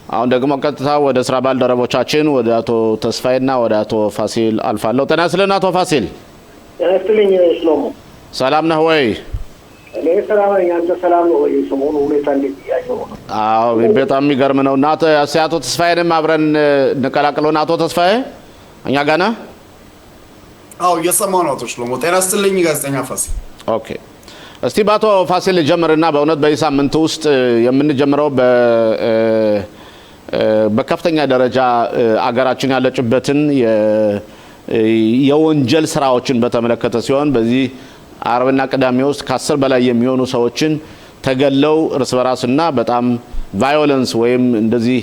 አሁን ደግሞ ቀጥታ ወደ ስራ ባልደረቦቻችን ወደ አቶ ተስፋይና ወደ አቶ ፋሲል አልፋለሁ። ጤና ይስጥልን አቶ ፋሲል። ጤና ይስጥልኝ ሽሎሞ። ሰላም ነህ ወይ? እኔ ሰላም ነኝ። አንተ ሰላም ነው ወይ? ሰሞኑ ሁኔታ እንዴት ያየው ነው? አዎ በጣም የሚገርም ነው። እና አቶ ተስፋይንም አብረን እንቀላቅለውና አቶ ተስፋይ እኛ ጋር ነህ? አዎ እየሰማሁ ነው አቶ ሽሎሞ። ጤና ይስጥልኝ ጋዜጠኛ ፋሲል። ኦኬ እስቲ በአቶ ፋሲል ጀምርና በእውነት በዚህ ሳምንት ውስጥ የምንጀምረው በከፍተኛ ደረጃ አገራችን ያለችበትን የወንጀል ስራዎችን በተመለከተ ሲሆን በዚህ አርብና ቅዳሜ ውስጥ ከ10 በላይ የሚሆኑ ሰዎችን ተገለው እርስ በራስና በጣም ቫዮለንስ ወይም እንደዚህ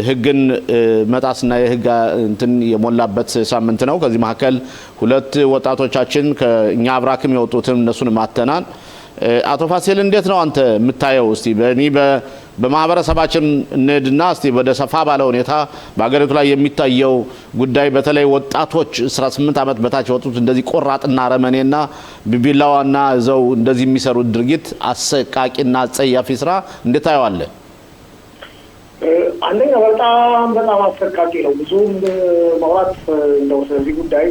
ህግን መጣስና የህግ እንትን የሞላበት ሳምንት ነው። ከዚህ መካከል 2 ወጣቶቻችን ከኛ አብራክም የወጡትን እነሱን ማተናል። አቶ ፋሲል እንዴት ነው አንተ የምታየው? እስቲ በማህበረሰባችን እንድና እስቲ ወደ ሰፋ ባለ ሁኔታ በአገሪቱ ላይ የሚታየው ጉዳይ በተለይ ወጣቶች 18 ዓመት በታች ወጡት እንደዚህ ቆራጥና አረመኔና ቢቢላዋና ዘው እንደዚህ የሚሰሩት ድርጊት አሰቃቂና አጸያፊ ስራ እንዴት ታየዋለህ? አንደኛ በጣም አሰቃቂ ነው። ብዙም ማውራት እንደው ስለዚህ ጉዳይ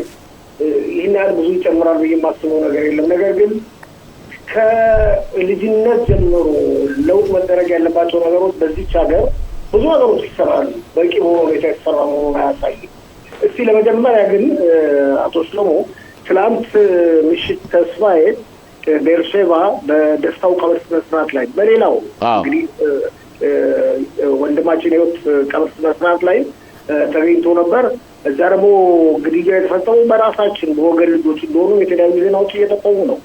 ይህን ያህል ብዙ ይጨምራል ብዬ የማስበው ነገር የለም። ነገር ግን ከልጅነት ጀምሮ ለውጥ መደረግ ያለባቸው ነገሮች በዚች ሀገር ብዙ ነገሮች ይሰራሉ። በቂ በሆነ ሁኔታ የተሰራ መሆኑን አያሳይም። እስቲ ለመጀመሪያ ግን አቶ ሽሎሞ ትላንት ምሽት ተስፋዬ ቤርሼባ በደስታው ቀብር ስነ ስርዓት ላይ በሌላው እንግዲህ ወንድማችን ህይወት ቀብር ስነ ስርዓት ላይ ተገኝቶ ነበር። እዛ ደግሞ ግድያ የተፈጸመው በራሳችን በወገን ልጆች እንደሆኑ የተለያዩ ዜናዎች እየጠቆሙ ነው።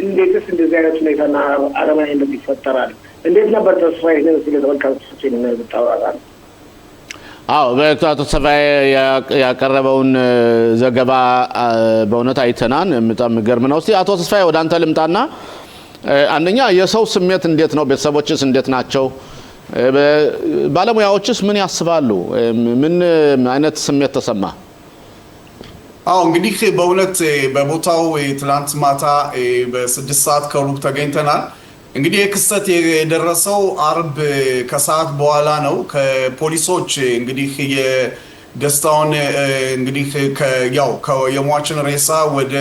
እንዴትስ እንደዚህ አይነት ሁኔታና አረመኔነት ይፈጠራል? እንዴት ነበር ተስፋዬ ይህንን ስለተመልካቾቻችን የምታወራል? አዎ በአቶ ተስፋዬ ያቀረበውን ዘገባ በእውነት አይተናል። በጣም የሚገርም ነው። እስቲ አቶ ተስፋዬ ወደ አንተ ልምጣና አንደኛ የሰው ስሜት እንዴት ነው? ቤተሰቦችስ እንዴት ናቸው? ባለሙያዎችስ ምን ያስባሉ? ምን አይነት ስሜት ተሰማ? አዎ እንግዲህ በእውነት በቦታው ትላንት ማታ በ6 ሰዓት ከሩብ ተገኝተናል። እንግዲህ የክስተት የደረሰው አርብ ከሰዓት በኋላ ነው። ከፖሊሶች እንግዲህ የደስታውን እንግዲህ የሟችን ሬሳ ወደ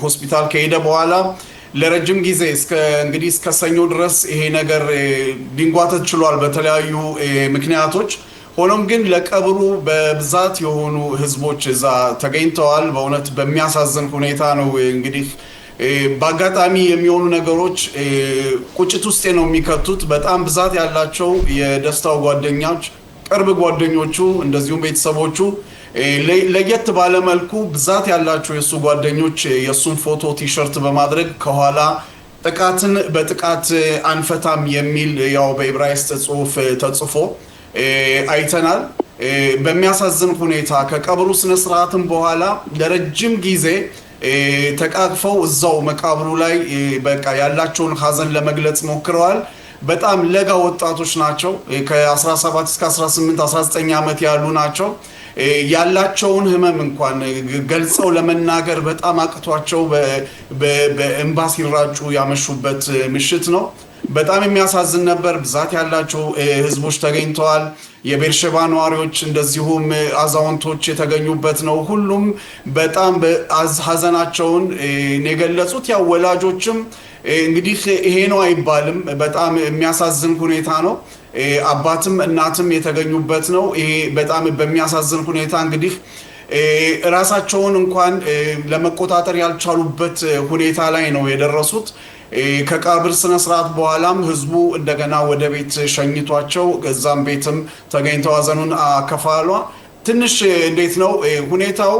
ሆስፒታል ከሄደ በኋላ ለረጅም ጊዜ እስከ ሰኞ ድረስ ይሄ ነገር ሊንጓተት ችሏል በተለያዩ ምክንያቶች። ሆኖም ግን ለቀብሩ በብዛት የሆኑ ህዝቦች እዛ ተገኝተዋል። በእውነት በሚያሳዝን ሁኔታ ነው። እንግዲህ በአጋጣሚ የሚሆኑ ነገሮች ቁጭት ውስጥ ነው የሚከቱት። በጣም ብዛት ያላቸው የደስታው ጓደኞች፣ ቅርብ ጓደኞቹ እንደዚሁም ቤተሰቦቹ ለየት ባለ መልኩ ብዛት ያላቸው የሱ ጓደኞች የሱን ፎቶ ቲሸርት በማድረግ ከኋላ ጥቃትን በጥቃት አንፈታም የሚል ያው በዕብራይስጥ ጽሑፍ ተጽፎ አይተናል። በሚያሳዝን ሁኔታ ከቀብሩ ስነ ስርዓትም በኋላ ለረጅም ጊዜ ተቃቅፈው እዛው መቃብሩ ላይ በቃ ያላቸውን ሀዘን ለመግለጽ ሞክረዋል። በጣም ለጋ ወጣቶች ናቸው። ከ17 እስከ 18 19 ዓመት ያሉ ናቸው። ያላቸውን ህመም እንኳን ገልጸው ለመናገር በጣም አቅቷቸው በእንባ ሲራጩ ያመሹበት ምሽት ነው። በጣም የሚያሳዝን ነበር። ብዛት ያላቸው ህዝቦች ተገኝተዋል። የቤርሼባ ነዋሪዎች እንደዚሁም አዛውንቶች የተገኙበት ነው። ሁሉም በጣም ሀዘናቸውን የገለጹት ያው ወላጆችም እንግዲህ ይሄ ነው አይባልም። በጣም የሚያሳዝን ሁኔታ ነው። አባትም እናትም የተገኙበት ነው። ይሄ በጣም በሚያሳዝን ሁኔታ እንግዲህ ራሳቸውን እንኳን ለመቆጣጠር ያልቻሉበት ሁኔታ ላይ ነው የደረሱት። ከቀብር ስነ ስርዓት በኋላም ህዝቡ እንደገና ወደ ቤት ሸኝቷቸው ከዛም ቤትም ተገኝተው ሀዘኑን አከፋሏ። ትንሽ እንዴት ነው ሁኔታው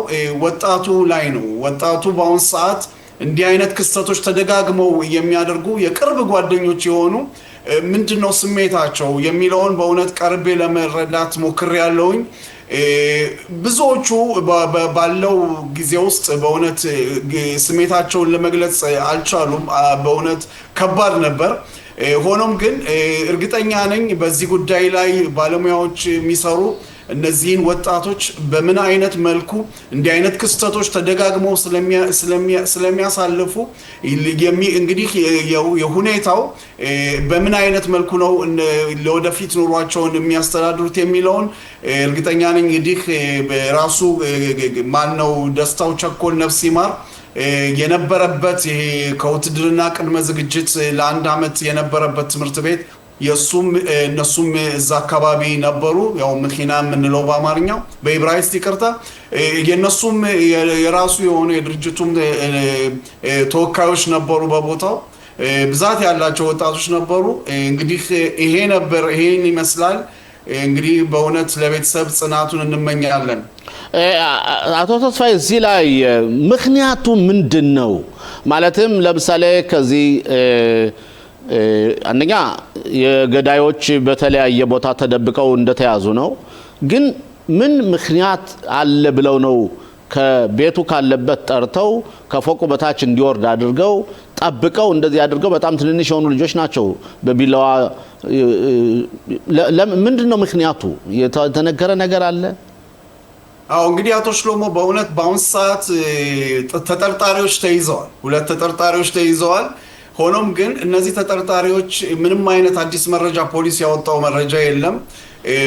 ወጣቱ ላይ ነው። ወጣቱ በአሁን ሰዓት እንዲህ አይነት ክስተቶች ተደጋግመው የሚያደርጉ የቅርብ ጓደኞች የሆኑ ምንድነው ስሜታቸው የሚለውን በእውነት ቀርቤ ለመረዳት ሞክሬያለሁኝ። ብዙዎቹ ባለው ጊዜ ውስጥ በእውነት ስሜታቸውን ለመግለጽ አልቻሉም። በእውነት ከባድ ነበር። ሆኖም ግን እርግጠኛ ነኝ በዚህ ጉዳይ ላይ ባለሙያዎች የሚሰሩ እነዚህን ወጣቶች በምን አይነት መልኩ እንዲህ አይነት ክስተቶች ተደጋግመው ስለሚያሳልፉ እንግዲህ የሁኔታው በምን አይነት መልኩ ነው ለወደፊት ኑሯቸውን የሚያስተዳድሩት የሚለውን እርግጠኛ ነኝ እንግዲህ ራሱ ማነው ደስታው ቸኮል ነፍስ ይማር የነበረበት ይሄ ከውትድርና ቅድመ ዝግጅት ለአንድ አመት የነበረበት ትምህርት ቤት እነሱም እዛ አካባቢ ነበሩ ያው መኪና የምንለው በአማርኛው በዕብራይስጥ ይቅርታ የነሱም የራሱ የሆነ የድርጅቱም ተወካዮች ነበሩ በቦታው ብዛት ያላቸው ወጣቶች ነበሩ እንግዲህ ይሄን ይመስላል እንግዲህ በእውነት ለቤተሰብ ጽናቱን እንመኛለን አቶ ተስፋዬ እዚህ ላይ ምክንያቱ ምንድነው ማለትም ለምሳሌ ከዚህ አንደኛ የገዳዮች በተለያየ ቦታ ተደብቀው እንደተያዙ ነው ግን ምን ምክንያት አለ ብለው ነው ከቤቱ ካለበት ጠርተው ከፎቁ በታች እንዲወርድ አድርገው ጠብቀው እንደዚህ አድርገው በጣም ትንንሽ የሆኑ ልጆች ናቸው በቢላዋ ምንድነው ምክንያቱ የተነገረ ነገር አለ አው እንግዲህ አቶ ሽሎሞ በእውነት በአሁን ሰዓት ተጠርጣሪዎች ተይዘዋል ሁለት ተጠርጣሪዎች ተይዘዋል ሆኖም ግን እነዚህ ተጠርጣሪዎች ምንም አይነት አዲስ መረጃ ፖሊስ ያወጣው መረጃ የለም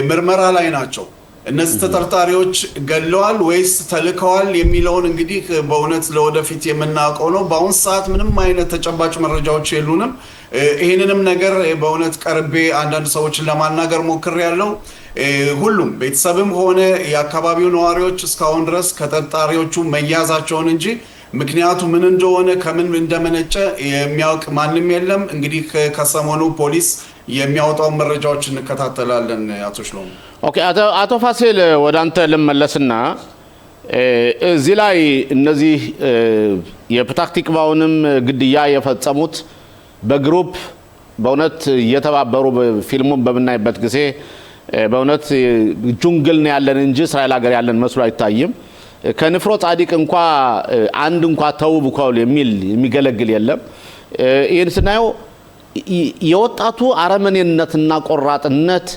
ምርመራ ላይ ናቸው እነዚህ ተጠርጣሪዎች ገለዋል ወይስ ተልከዋል የሚለውን እንግዲህ በእውነት ለወደፊት የምናውቀው ነው በአሁን ሰዓት ምንም አይነት ተጨባጭ መረጃዎች የሉንም ይሄንንም ነገር በእውነት ቀርቤ አንዳንድ ሰዎችን ለማናገር ሞክሬያለሁ ሁሉም ቤተሰብም ሆነ የአካባቢው ነዋሪዎች እስካሁን ድረስ ከተጠርጣሪዎቹ መያዛቸውን እንጂ ምክንያቱ ምን እንደሆነ ከምን እንደመነጨ የሚያውቅ ማንንም የለም እንግዲህ ከሰሞኑ ፖሊስ የሚያወጣው መረጃዎች እንከታተላለን አቶ ሽሎሞ ኦኬ አቶ ፋሲል ወደ አንተ ልመለስና እዚህ ላይ እነዚህ የፕታህ ቲክቫውንም ግድያ የፈጸሙት በግሩፕ በእውነት እየተባበሩ ፊልሙን በመናይበት ጊዜ በእውነት ጁንግል ነው ያለን እንጂ እስራኤል ሀገር ያለን መስሎ አይታይም ከንፍሮ ጻዲቅ አንድ እንኳን ተውብኳል የሚገለግል የለም ይሄን ስናየው የወጣቱ አረመኔነትና ቆራጥነት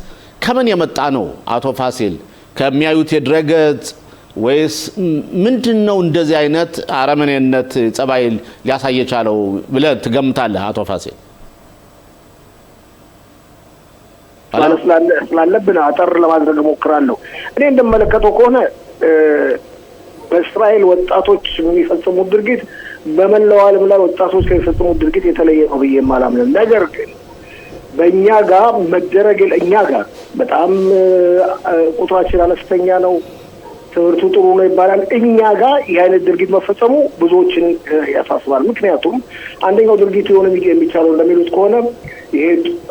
ከምን የመጣ ነው አቶ ፋሲል ከሚያዩት የድረገጽ ወይስ ምንድነው እንደዚህ አይነት አረመኔነት ጸባይ ሊያሳየቻለው ብለህ ትገምታለህ አቶ ፋሲል ስላለብን አጠር ለማድረግ ሞክራለሁ እኔ እንደምመለከተው ከሆነ በእስራኤል ወጣቶች የሚፈጽሙት ድርጊት በመላው ዓለም ላይ ወጣቶች ከሚፈጽሙት ድርጊት የተለየ ነው ብዬ የማላምነው ነገር ግን በእኛ ጋር መደረግ እኛ ጋር በጣም ቁጥራችን አነስተኛ ነው ትምህርቱ ጥሩ ነው ይባላል እኛ ጋር የአይነት ድርጊት መፈጸሙ ብዙዎችን ያሳስባል ምክንያቱም አንደኛው ድርጊት የሆነ የሚቻለው እንደሚሉት ከሆነ ይሄ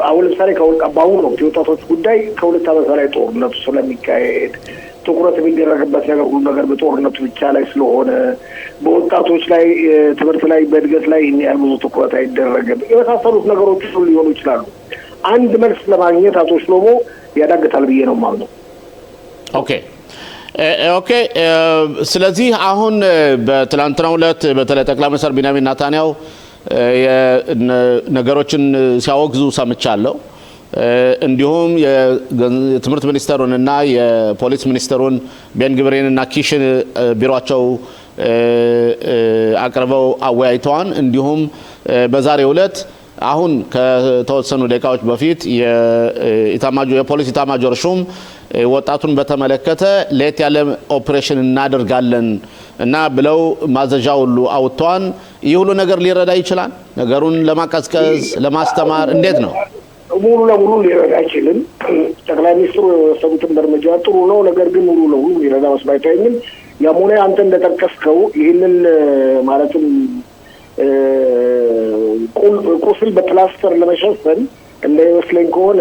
አሁን ለምሳሌ ከአሁን ነው የወጣቶች ጉዳይ ከሁለት ዓመት በላይ ጦርነቱ ስለሚካሄድ ትኩረት የሚደረግበት ነገር ሁሉ ነገር በጦርነቱ ብቻ ላይ ስለሆነ በወጣቶች ላይ ትምህርት ላይ በእድገት ላይ ያሉ ብዙ ትኩረት አይደረግም የመሳሰሉት ነገሮች ሁሉ ሊሆኑ ይችላሉ አንድ መልስ ለማግኘት አቶ ሽሎሞ ያዳግታል ብዬ ነው ማለት ነው ኦኬ ስለዚህ አሁን በትላንትናው ዕለት በተለይ ጠቅላይ ሚኒስትር ቢንያሚን ኔታንያሁ ነገሮችን ሲያወግዙ ሰምቻለሁ እንዲሁም የትምህርት ሚኒስተሩንና የፖሊስ ሚኒስተሩን ቤንግብሬንና ኪሽን ቢሮአቸው አቅርበው አወያይተዋል እንዲሁም በዛሬው ዕለት አሁን ከተወሰኑ ደቂቃዎች በፊት የፖሊስ ኢታማጆር ሹም ወጣቱን በተመለከተ ለየት ያለ ኦፕሬሽን እናደርጋለን እና ብለው ማዘዣ ሁሉ አውጥተዋል ይህ ሁሉ ነገር ሊረዳ ይችላል ነገሩን ለማቀዝቀዝ ለማስተማር እንዴት ነው ሙሉ ለሙሉ ሊረዳ አይችልም ጠቅላይ ሚኒስትሩ የወሰዱትን እርምጃ ጥሩ ነው ነገር ግን ሙሉ ለሙሉ ሊረዳ መስሎ አይታየኝም ያሞኔ አንተ እንደጠቀስከው ይህንን ማለትም ቁስል በፕላስተር ለመሸፈን እንደሚመስለኝ ከሆነ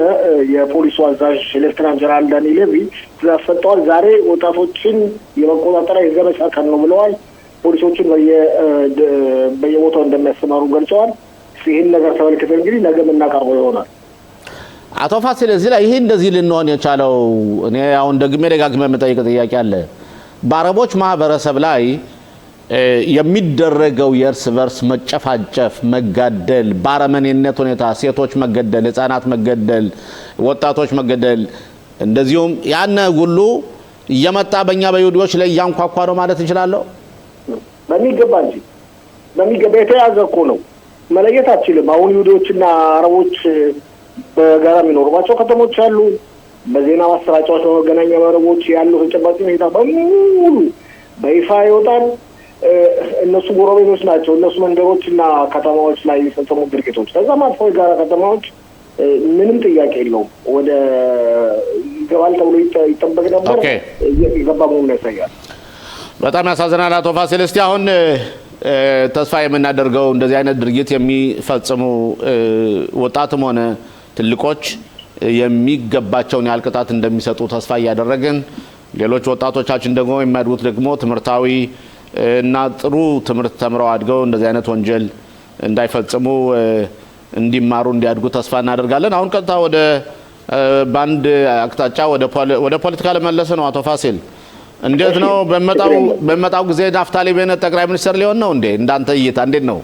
የፖሊሱ አዛዥ ሌፍተናንት ጀነራል ዳኒ ሌቪ ትዕዛዝ ሰጥተዋል ዛሬ ወጣቶችን የመቆጣጠሪያ የዘመቻ ቀን ነው ብለዋል ፖሊሶችን በየቦታው እንደሚያሰማሩ ገልጸዋል ይህን ነገር ተመልክተን እንግዲህ ነገ የምናቀርበው ይሆናል አቶ ፋሲል እዚህ ላይ ይሄ እንደዚህ ልንሆን የቻለው እኔ አሁን ደግሜ ደጋግሜ የምጠይቅ ጥያቄ አለ በአረቦች ማህበረሰብ ላይ የሚደረገው የእርስ በርስ መጨፋጨፍ መጋደል ባረመኔነት ሁኔታ ሴቶች መገደል ህፃናት መገደል ወጣቶች መገደል እንደዚሁም ያነ ሁሉ እየመጣ በእኛ በይሁዶች ላይ ያንኳኳ ነው ማለት እንችላለን። በሚገባ እንጂ በሚገባ የተያዘ እኮ ነው። መለየት አትችልም። አሁን ይሁዶችና አረቦች በጋራ የሚኖሩባቸው ከተሞች አሉ። በዜና ማሰራጫዎች በመገናኛ መረቦች ያሉ ተጨባጭ ሁኔታ በሙሉ በይፋ ይወጣል። እነሱ ጎረቤቶች ናቸው። እነሱ መንደሮችና ከተማዎች ላይ የሚፈጸሙ ድርጊቶች ከዛም አልፎ የጋራ ከተማዎች ምንም ጥያቄ የለውም ወደ ይገባል ተብሎ ይጠበቅ ነበር። የገባ መሆኑን ያሳያል። በጣም ያሳዝናል። አቶ ፋሲል እስቲ አሁን ተስፋ የምናደርገው እንደዚህ አይነት ድርጊት የሚፈጽሙ ወጣትም ሆነ ትልቆች የሚገባቸውን ያህል ቅጣት እንደሚሰጡ ተስፋ እያደረግን ሌሎች ወጣቶቻችን ደግሞ የሚያድጉት ደግሞ ትምህርታዊ እና ጥሩ ትምህርት ተምረው አድገው እንደዚህ አይነት ወንጀል እንዳይፈጽሙ እንዲማሩ እንዲያድጉ ተስፋ እናደርጋለን። አሁን ቀጥታ ወደ ባንድ አቅጣጫ ወደ ፖለቲካ ለመለሰ ነው። አቶ ፋሲል እንዴት ነው በመጣው ጊዜ ናፍታሊ ቤኔት ጠቅላይ ሚኒስትር ሊሆን ነው እንዴ? እንዳንተ እይታ እንዴት ነው?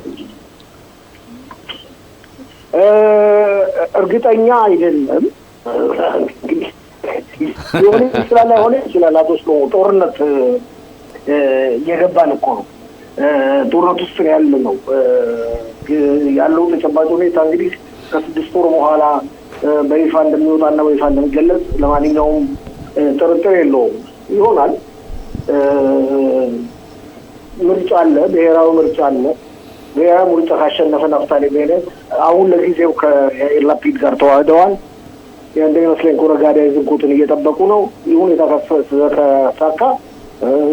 እርግጠኛ አይደለም። ሊሆን ይችላል ላይሆን ይችላል። አቶ ስለሆነ ጦርነት የገባን እኮ ነው። ጦርነት ውስጥ ያለ ነው ያለው ተጨባጭ ሁኔታ እንግዲህ ከ6 ወር በኋላ በይፋ እንደሚወጣና በይፋ እንደሚገለጽ ለማንኛውም ጥርጥር የለውም ይሆናል። ምርጫ አለ፣ ብሔራዊ ምርጫ አለ። ብሔራዊ ምርጫ ካሸነፈ ናፍታሊ ቤኔት አሁን ለጊዜው ከያኢር ላፒድ ጋር ተዋህደዋል። እንደሚመስለኝ ኮረጋዳ ዝንቁትን እየጠበቁ ነው። ይህ ሁኔታ ከተሳካ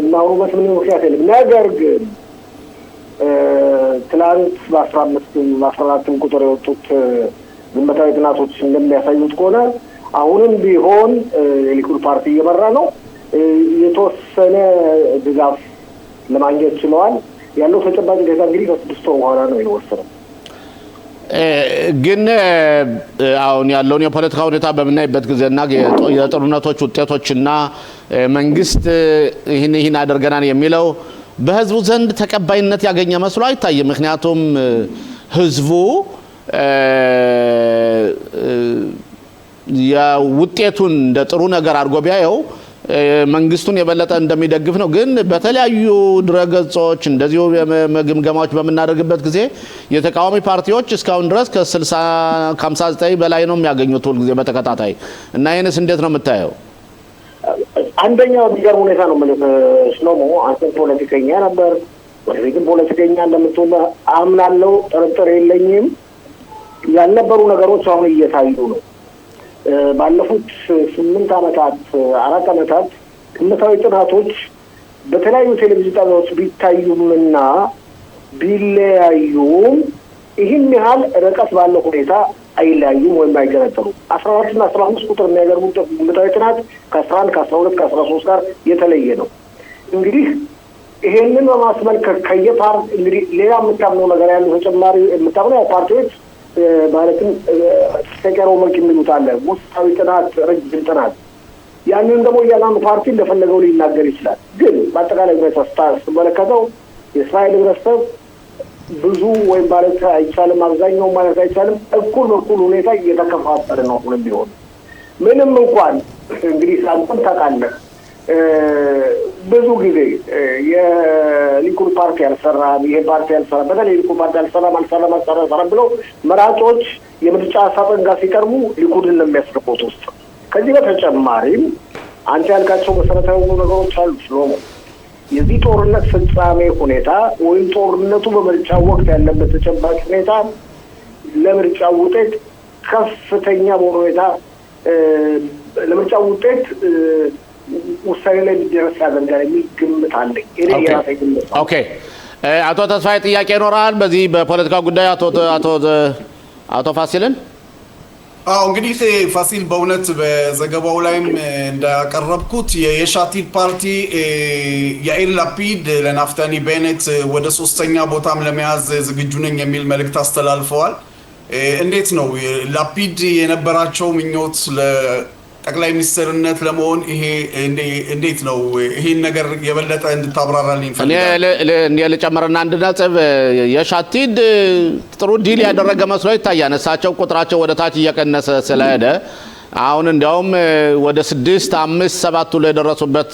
እናውሩበት ምንም ምክንያት የለም። ነገር ግን ትላንት በ14 ቁጥር የወጡት ግምታዊ ጥናቶች እንደሚያሳዩት ከሆነ አሁንም ቢሆን የሊኩድ ፓርቲ እየመራ ነው። የተወሰነ ድጋፍ ለማግኘት ችለዋል። ያለው ተጨባጭ ሁኔታ እንግዲህ ከ6 ወር በኋላ ነው የወሰነው። ግን አሁን ያለውን የፖለቲካ ሁኔታ በምናይበት ጊዜና የጦርነቶች ውጤቶችና መንግስት ይህን አድርገናል የሚለው በህዝቡ ዘንድ ተቀባይነት ያገኘ መስሎ አይታይም። ምክንያቱም ህዝቡ የውጤቱን እንደ ጥሩ ነገር አድርጎ ቢያየው መንግስቱን የበለጠ እንደሚደግፍ ነው። ግን በተለያዩ ድረገጾች እንደዚሁ ግምገማዎች በምናደርግበት ጊዜ የተቃዋሚ ፓርቲዎች እስካሁን ድረስ ከ59 በላይ ነው የሚያገኙት ሁል ጊዜ በተከታታይ እና ይህንስ እንዴት ነው የምታየው? አንደኛው የሚገርም ሁኔታ ነው ማለት ሽሎሞ አንተ ፖለቲከኛ ነበር፣ ወደፊትም ፖለቲከኛ እንደምትሆን አምናለሁ፣ ጥርጥር የለኝም። ያልነበሩ ነገሮች አሁን እየታዩ ነው። ባለፉት 8 ዓመታት 4 ዓመታት ግምታዊ ጥናቶች በተለያዩ ቴሌቪዥን ጣቢያዎች ቢታዩምና ቢለያዩም ይህን ያህል ርቀት ባለው ሁኔታ አይለያዩም ወይም አይገነጠሉም። 14 እና 15 ቁጥር የሚያገርሙት ግምታዊ ጥናት ከ11 ከ12 ከ13 ጋር የተለየ ነው። እንግዲህ ይሄንን በማስመልከት ከየፓርቲ እንግዲህ ሌላ የምታምነው ነገር ያለው ተጨማሪ የምታምነው ፓርቲዎች ማለትም ተቀረው መልክ የሚሉት አለ ሙስጣዊ ጥናት፣ ረጅም ጥናት። ያንን ደግሞ እያንዳንዱ ፓርቲ እንደፈለገው ሊናገር ይችላል። ግን በአጠቃላይ ስትመለከተው የእስራኤል ህብረተሰብ ብዙ ወይም ማለት አይቻልም፣ አብዛኛው ማለት አይቻልም፣ እኩል በኩል ሁኔታ እየተከፋፈለ ነው። አሁንም ቢሆን ምንም እንኳን እንግዲህ ሳንኩን ታውቃለህ ብዙ ጊዜ የሊኩድ ፓርቲ አልሰራም፣ ይሄ ፓርቲ አልሰራም፣ በተለይ ሊኩድ ፓርቲ አልሰራም ብለው መራጮች የምርጫ ሳጥን ጋር ሲቀርቡ ሊኩድን ነው የሚያስገቡት ውስጥ። ከዚህ በተጨማሪም አንተ ያልካቸው መሰረታዊ ነገሮች አሉ። ስለሆነ የዚህ ጦርነት ፍጻሜ ሁኔታ ወይም ጦርነቱ በምርጫ ወቅት ያለበት ተጨባጭ ሁኔታ ለምርጫ ውጤት ከፍተኛ በሆነ ሁኔታ ለምርጫ ውጤት ውሳኔ ላይ እንዲደርስ ያደርጋል የሚል ግምት አለኝ። ኦኬ አቶ ተስፋዬ ጥያቄ ይኖራል በዚህ በፖለቲካ ጉዳይ አቶ ፋሲልን? አዎ እንግዲህ ፋሲል በእውነት በዘገባው ላይም እንዳቀረብኩት የሻቲድ ፓርቲ ያኢር ላፒድ ለናፍታሊ ቤኔት ወደ 3ኛ ቦታም ለመያዝ ዝግጁ ነኝ የሚል መልእክት አስተላልፈዋል። እንዴት ነው ላፒድ የነበራቸው ምኞት ጠቅላይ ሚኒስትርነት ለመሆን ይሄ እንዴት ነው? ይሄን ነገር የበለጠ እንድታብራራልኝ ፈልጋለሁ። እኔ ልጨምርና አንድ ነጥብ የሻቲድ ጥሩ ዲል ያደረገ መስሎ ይታያል። እሳቸው ቁጥራቸው ወደ ታች እየቀነሰ ስለሄደ አሁን እንዲያውም ወደ 6 5 7 ላይ ደረሱበት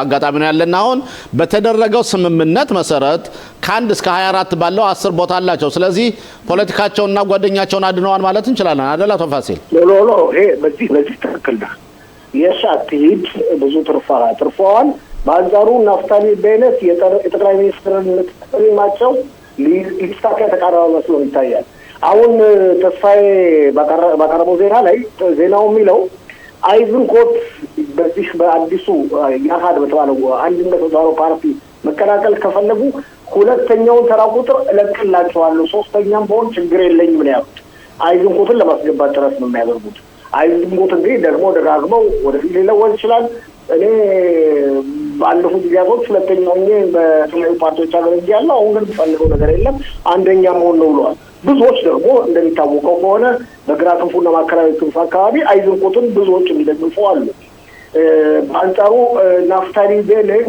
አጋጣሚ ነው ያለና አሁን በተደረገው ስምምነት መሰረት ከ1 እስከ 24 ባለው 10 ቦታ አላቸው። ስለዚህ ፖለቲካቸውንና ጓደኛቸውን አድነዋል ማለት እንችላለን አይደል አቶ ፋሲል? ሎ ይሄ በዚህ ትክክል ነው። የሻትሂድ ብዙ ትርፈዋል። በአንጻሩ ናፍታሊ ቤኔት የጠቅላይ ሚኒስትርነት ጥሪማቸው ሊሳካ የተቃረበ መስሎ ይታያል። አሁን ተስፋዬ ባቀረበው ዜና ላይ ዜናው የሚለው አይዝንኮት በዚህ በአዲሱ ያሃድ በተባለው አንድነት በተባለው ፓርቲ መቀላቀል ከፈለጉ ሁለተኛውን ተራ ቁጥር እለቅላቸዋለሁ፣ ሶስተኛም በሆን ችግር የለኝም ነው ያሉት። አይዝንኮትን ለማስገባት ጥረት ነው የሚያደርጉት። አይዝንኮት እንግዲህ ደግሞ ደጋግመው ወደፊት ሊለወጥ ይችላል። እኔ ባለፉት ጊዜያቶች ሁለተኛው በተለያዩ ፓርቲዎች አገልግያለሁ። አሁን ግን ፈልገው ነገር የለም አንደኛ መሆን ነው ብለዋል። ብዙዎች ደግሞ እንደሚታወቀው ከሆነ በግራ ክንፉና ማዕከላዊ ክንፉ አካባቢ አይዝንኮትን ብዙዎች የሚደግፉ አሉ። በአንጻሩ ናፍታሊ ቤኔት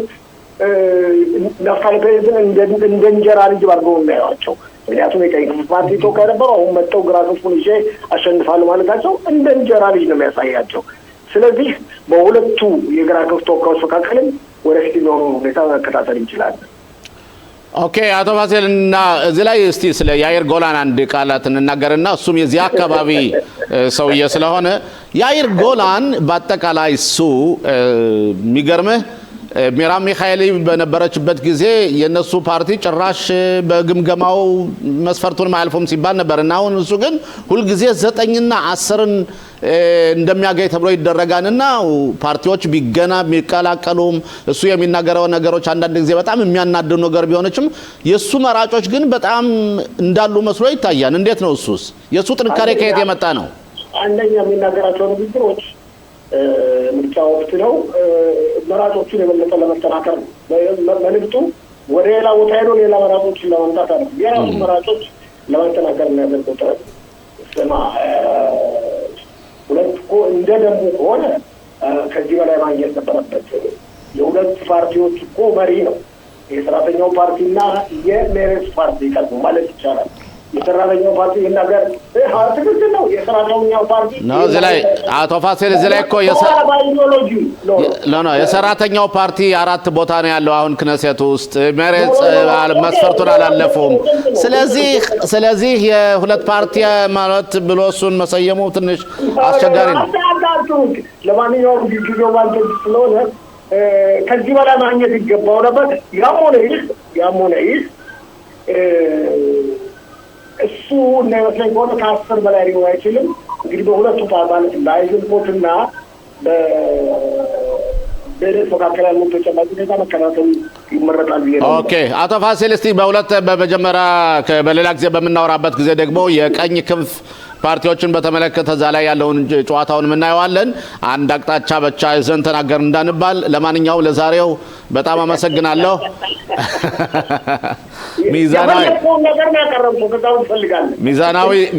እንደ እንጀራ ልጅ አድርገው የሚያዩዋቸው። ምክንያቱም የቀኝ ክንፍ ፓርቲ ተወካይ ነበሩ። አሁን መጥተው ግራ ክንፉን ይዤ አሸንፋለሁ ማለታቸው እንደ እንጀራ ልጅ ነው የሚያሳያቸው። ስለዚህ በሁለቱ የግራ ክንፍ ተወካዮች መካከልም ወደፊት የሚሆነውን ሁኔታ መከታተል እንችላለን። ኦኬ አቶ ፋሲል እና እዚህ ላይ እስቲ ስለ ያይር ጎላን አንድ ቃላት እንናገርና እሱም የዚህ አካባቢ ሰውዬ ስለሆነ ያይር ጎላን በአጠቃላይ እሱ የሚገርምህ ሚራም ሚካኤሊ በነበረችበት ጊዜ የነሱ ፓርቲ ጭራሽ በግምገማው መስፈርቱን ማያልፎም ሲባል ነበርና አሁን እሱ ግን ሁሉ ጊዜ 9ና 10ን እንደሚያገኝ ተብሎ ይደረጋልና ፓርቲዎች ቢገና የሚቀላቀሉም እሱ የሚናገረው ነገሮች አንዳንድ ጊዜ በጣም የሚያናድዱ ነገር ቢሆንችም የሱ መራጮች ግን በጣም እንዳሉ መስሎ ይታያል። እንዴት ነው እሱስ? የሱ ጥንካሬ ከየት የመጣ ነው? አንደኛ የሚናገራቸው ንግግሮች ምርጫ ወቅት ነው መራጮቹን የበለጠ ለመጠናከር ነው። መልዕክቱ ወደ ሌላ ቦታ ሄዶ ሌላ መራጮችን ለማምጣት ነው። የራሱ መራጮች ለማጠናከር የሚያደርገው ጥረት ስማ ሁለት እኮ እንደ ደንቡ ከሆነ ከዚህ በላይ ማግኘት ነበረበት። የሁለት ፓርቲዎች እኮ መሪ ነው የሰራተኛው ፓርቲና የሜሬት ፓርቲ ቀርቦ ማለት ይቻላል። የሰራተኛው ፓርቲ ይናገር ትክክል ነው። የሰራተኛው ፓርቲ ነው እዚህ ላይ አቶ ፋሲል እዚህ ላይ እኮ የሰራተኛው ፓርቲ 4 ቦታ ነው ያለው አሁን ክነሴት ውስጥ ሜሬት መስፈርቱን አላለፉም። ስለዚህ የሁለት ፓርቲ ማለት ብሎ እሱን መሰየሙ ትንሽ አስቸጋሪ ነው። ለማንኛውም ጊዜው ባልተጅ ስለሆነ ከዚህ በላይ ማግኘት ይገባው ነበር። ያም ሆነ ይህ እሱ እንደሚመስለኝ ከሆነ ከ10 በላይ ሊሆን አይችልም። እንግዲህ በሁለቱ ማለት በአይዝንኮትና በቤኔት መካከል ያለው ተጨማጭ ሁኔታ መከታተሉ ይመረጣል ብዬ ነው። ኦኬ አቶ ፋሲል እስቲ በመጀመሪያ በሌላ ጊዜ በምናወራበት ጊዜ ደግሞ የቀኝ ክንፍ ፓርቲዎችን በተመለከተ እዛ ላይ ያለውን ጨዋታውን እናየዋለን። አንድ አቅጣጫ ብቻ ይዘን ተናገር እንዳንባል። ለማንኛውም ለዛሬው በጣም አመሰግናለሁ።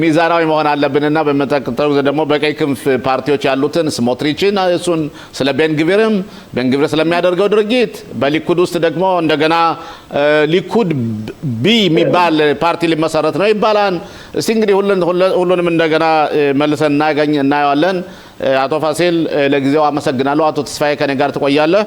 ሚዛናዊ መሆን አለብንና በመጠቅጠሩ ደግሞ በቀይ ክንፍ ፓርቲዎች ያሉትን ስሞትሪችን እሱን ስለ ቤንግቪርም ቤንግቪር ስለሚያደርገው ድርጊት በሊኩድ ውስጥ ደግሞ እንደገና ሊኩድ ቢ የሚባል ፓርቲ ሊመሰረት ነው ይባላል። እስቲ እንግዲህ ሁሉንም እንደገና መልሰን እናየዋለን። አቶ ፋሲል ለጊዜው አመሰግናለሁ። አቶ ተስፋዬ ከኔ ጋር ትቆያለህ።